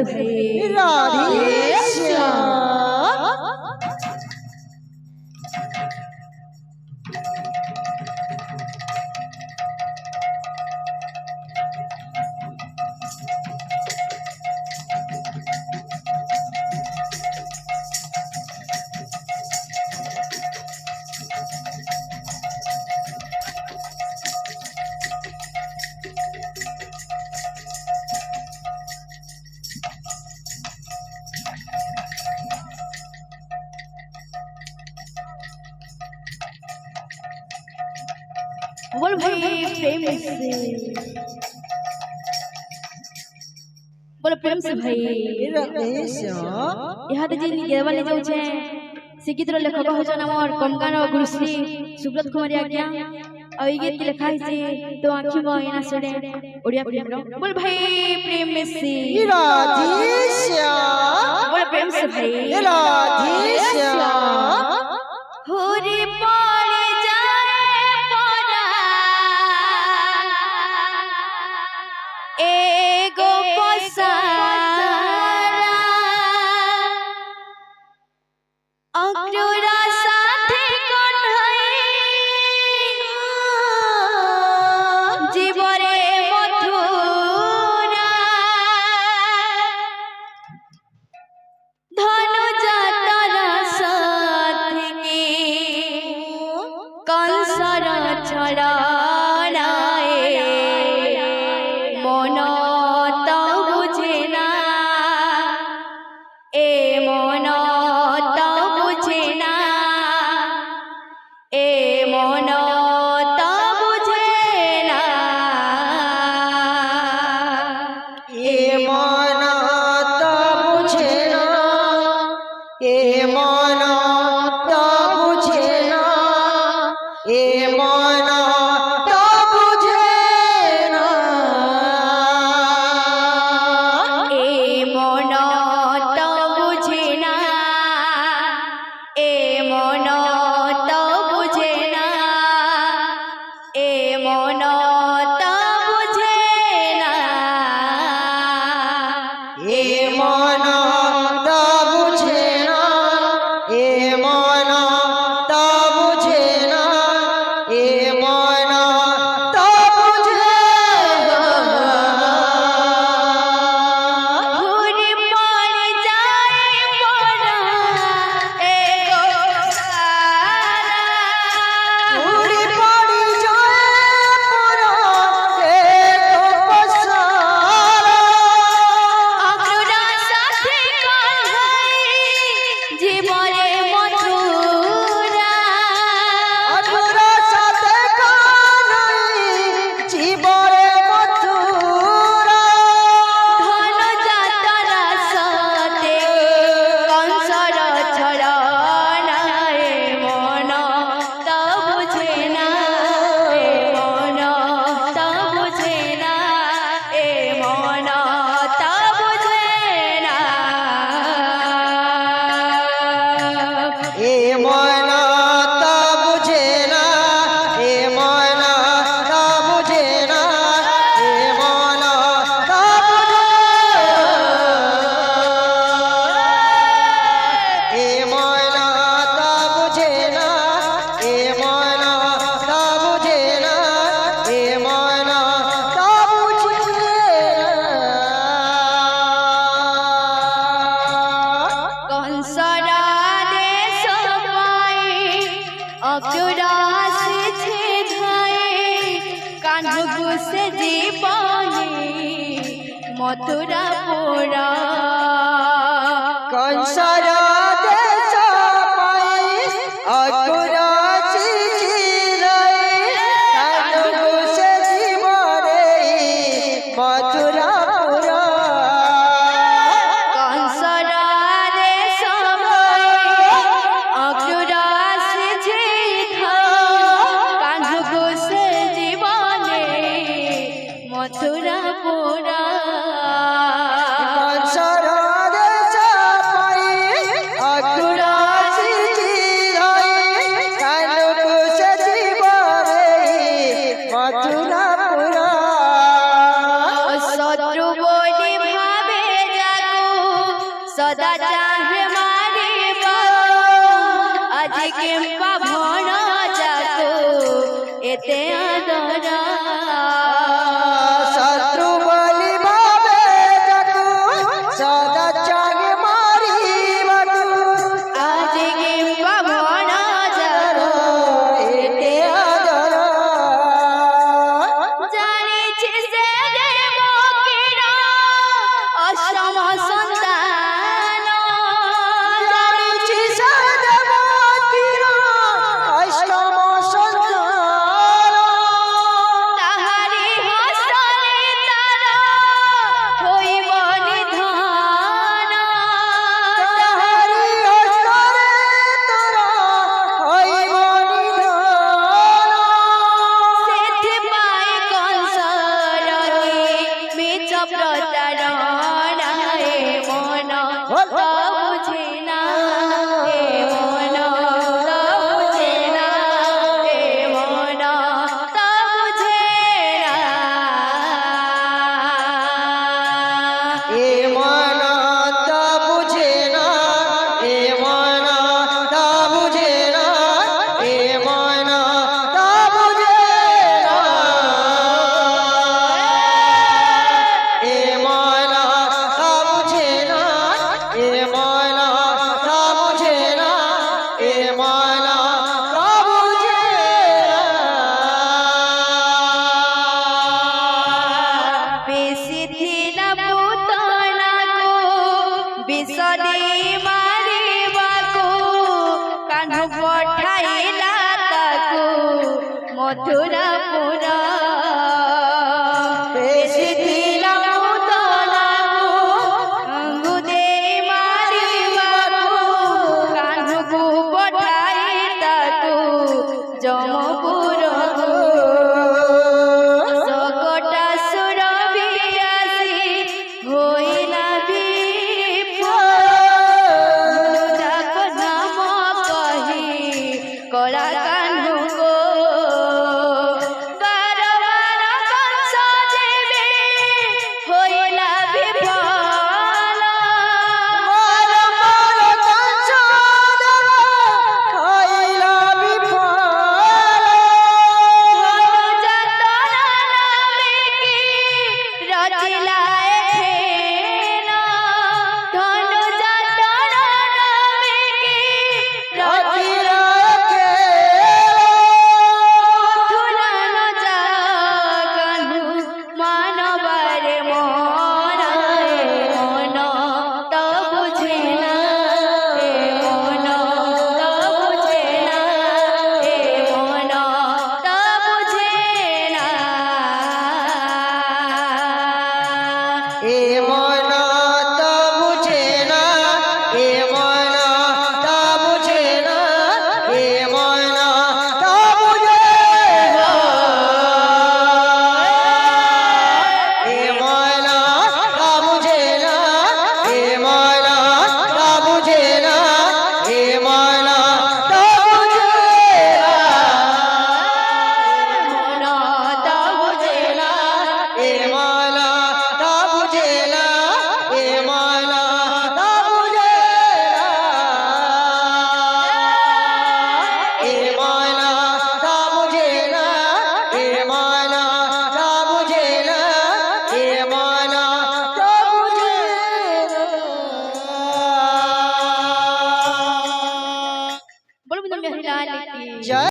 भाई राधे श्याम। बोल भाई प्रेम से, बोल प्रेम से भाई यहाँ जिन गेवाले जाऊँ शिक्षित लेखक होचन आमर कमगार गुरुश्री सुब्रत कुमारी आज्ञा और गीत लिखा है तो आँखी बहिना सुने ओडिया फिल्म। बोल भाई प्रेम से बोल प्रेम से भाई होरे पड़े जाए पड़ा एगो पसारा अक्रूरा साथे कन्हई जीवरे मथुरा धनु जातरा साथे कंसर छड़ा मथुरा पूरा कंसर देश पाई अतुरा से जीवरे मथुरा पूरा कंसर देश अतुरा से जीवने मथुरा पूरा कंसर কেম্পা ভণ যাকো এতে আদরা শত্রু বলি ভাবে যাকু সদা চাগে মারিবাকু আজ কেম্পা ভণ যাকো এতে আদর জানিছি সে দেব কির অসম সন্তান জানিছি সদেবতীর অষ্টম সন্তান তাহারি হসনে তার হইব নিধন তাহারি হস্তরে তোরা হইব নিধন ସେଥିପାଇଁ କଂସରକି ମିଛ ପ୍ରତାରଣାଏ ମନ ତ ବୁଝେ ନା ଏ ମନ ତ ବୁଝେ ନା ଏ ମନ ତ ବୁଝେ ନା এ মন তা বুঝে না এ মন তা বুঝে না এ মন তা বুঝে না এ মন তা বুঝে না এ মন তা বুঝে না এ মন তা বুঝে বেশি ଥିଲା পুତନାକୁ ବିଷ ଦେଇ ମାରିବାକୁ କାହ୍ନୁ ପଠାଇଲା ତାକୁ ମଥୁରାପୁର ବେଶି ଥିଲା ପୁତନାକୁ କାହ୍ନୁ ଦେଇ ମାରିବାକୁ କାହ୍ନୁକୁ ପଠାଇ ତାକୁ ଯମପୁରକୁ সকটা সুর বিয়াসি হইলা বিপদাক নাম কহি কলা কাহ্নু গো বার বার কংস যেবে হইলা বিফল মার মার কংস দেব হইলা বিফল যাতনা নামে কি রচিলা এখেন ধনু যাতনা নামে কি রচিলা তুলন জাগনু মানবারে মনায় মন তো বুঝে না এ মন তো বুঝে না এ মন তো বুঝে না এ মন তা বুঝে না এ মন তা বুঝে না এ মন তা বুঝে না এ মন তা বুঝে না এ মন তা বুঝে না এ মন তা বুঝে মন তো বুঝে না এ মন তা বুঝে না এ মন তা বুঝে এ মন তা বুঝে না এ মন তা বুঝে না এ মন তা বুঝে বলবো তুমি লাল কি জয়